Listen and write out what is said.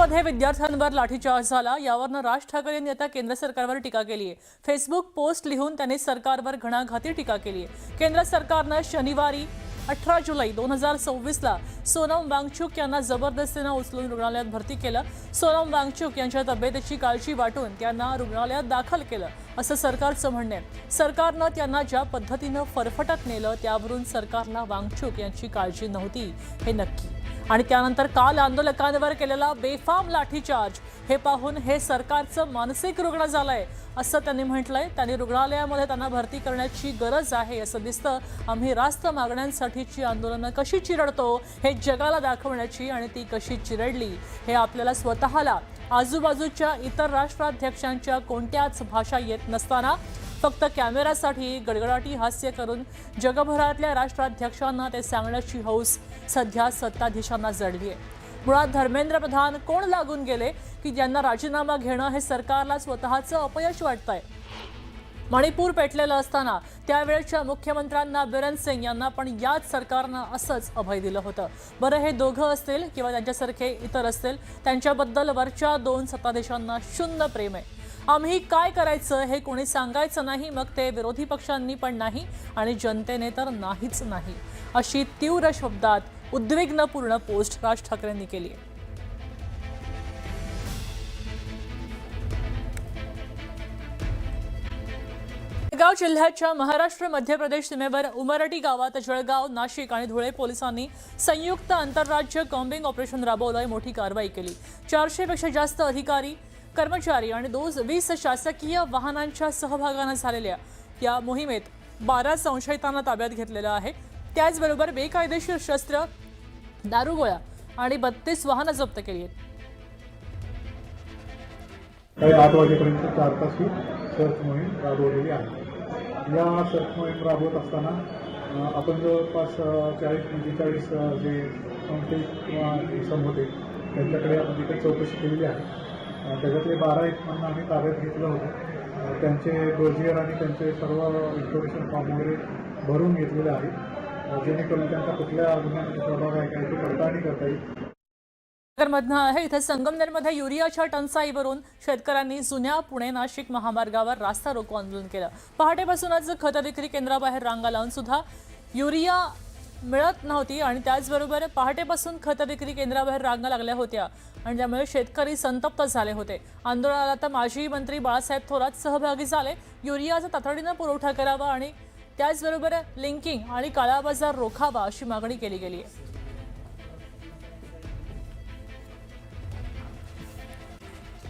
अमरावतीमध्ये विद्यार्थ्यांवर लाठीचार्ज झाला। यावरून राज ठाकरे यांनी आता केंद्र सरकारवर टीका केली आहे। फेसबुक पोस्ट लिहून त्यांनी सरकारवर घणाघाती टीका केली आहे। केंद्र सरकारने शनिवारी 18 जुलै 2024 ला सोनम वांगचुक यांना जबरदस्तीने उचलून रुग्णालयात भरती केलं। सोनम वांगचुक यांच्या तब्येतीची काळजी वाटून त्यांना रुग्णालयात दाखल केलं असं सरकारचं म्हणणं आहे। सरकारने त्यांना ज्या पद्धतीने फरफटत नेलं त्यावरून सरकारला वांगचुक यांची काळजी नव्हती हे नक्की। आणि त्यानंतर काल आंदोलकांवर केलेला बेफाम लाठीचार्ज हे पाहून हे सरकारचं मानसिक रुग्ण झालंय असं त्यांनी म्हटलंय। त्यांनी रुग्णालयामध्ये त्यांना भरती करण्याची गरज आहे असं दिसतं। आम्ही रास्त मागण्यांसाठीची आंदोलनं कशी चिरडतो हे जगाला दाखवण्याची आणि ती कशी चिरडली हे आपल्याला स्वतःला आजूबाजूच्या इतर राष्ट्राध्यक्षांच्या कोणत्याच भाषा येत नसताना फक्त कॅमेरासाठी गडगडाटी हास्य करून जगभरातल्या राष्ट्राध्यक्षांना ते सांगण्याची हौस सध्या सत्ताधीशांना जडली आहे। मुळात धर्मेंद्र प्रधान कोण लागून गेले की ज्यांना राजीनामा घेणं हे सरकारला स्वतःचं अपयश वाटतंय। मणिपूर पेटलेलं असताना त्यावेळच्या मुख्यमंत्र्यांना बिरेन सिंग यांना पण याच सरकारनं असंच अभय दिलं होतं। बरं हे दोघं असतील किंवा त्यांच्यासारखे इतर असतील त्यांच्याबद्दल वरच्या दोन सत्ताधीशांना शून्य प्रेम आहे। आम्ही काय करायचं हे कोणी सांगायचं नाही, मग ते विरोधी पक्षांनी पण नाही आणि जनतेने तर नाहीच नाही अशी तीव्र शब्दात उद्विग्नपूर्ण पोस्ट राज ठाकरेंनी केली आहे। जळगाव जिल्ह्याच्या महाराष्ट्र मध्य प्रदेश सीमेवर उमरटी गावात जळगाव, नाशिक आणि धुळे पोलिसांनी संयुक्त आंतरराज्य कॉम्बिंग ऑपरेशन राबवलंय। मोठी कारवाई केली। 400 पेक्षा जास्त अधिकारी, कर्मचारी आणि 20 शासकीय वाहनांच्या सहभागाने झालेल्या या मोहिमेत 12 संशयितांना ताब्यात घेतलेलं आहे। त्याचबरोबर बेकायदेशीर शस्त्र, दारुगोळा आणि 32 वाहनं जप्त केली आहेत। 8 वाजेपर्यंत 4 तास ही सर्च मोहीम राबवलेली आहे। या सर्च मोहीम राबवत असताना आपण जवळपास 40-45 जे संशयित किंवा इसम होते त्यांच्याकडे आपण तिथे चौकशी केलेली आहे। त्याच्यातले 12 इसमांना आम्ही ताब्यात घेतलं होतं। त्यांचे डोजियर आणि त्यांचे सर्व इन्फॉर्मेशन फॉर्म वगैरे भरून घेतलेले आहे जेणेकरून त्यांचा कुठल्या गुन्ह्यामध्ये सहभाग आहे काय ते पडताळणी करता येईल। मधनं आहे इथे संगमनेरमध्ये युरियाच्या टंचाईवरून शेतकऱ्यांनी जुन्या पुणे नाशिक महामार्गावर रास्ता रोको आंदोलन केलं। पहाटेपासूनच खत विक्री केंद्राबाहेर रांगा लावून सुद्धा युरिया मिळत नव्हती आणि त्याचबरोबर पहाटेपासून खत विक्री केंद्राबाहेर रांगा लागल्या होत्या आणि त्यामुळे शेतकरी संतप्त झाले होते। आंदोलनाला आता माजी मंत्री बाळासाहेब थोरात सहभागी झाले। युरियाचा तातडीने पुरवठा करावा आणि त्याचबरोबर लिंकिंग आणि काळा बाजार रोखावा अशी मागणी केली गेली आहे।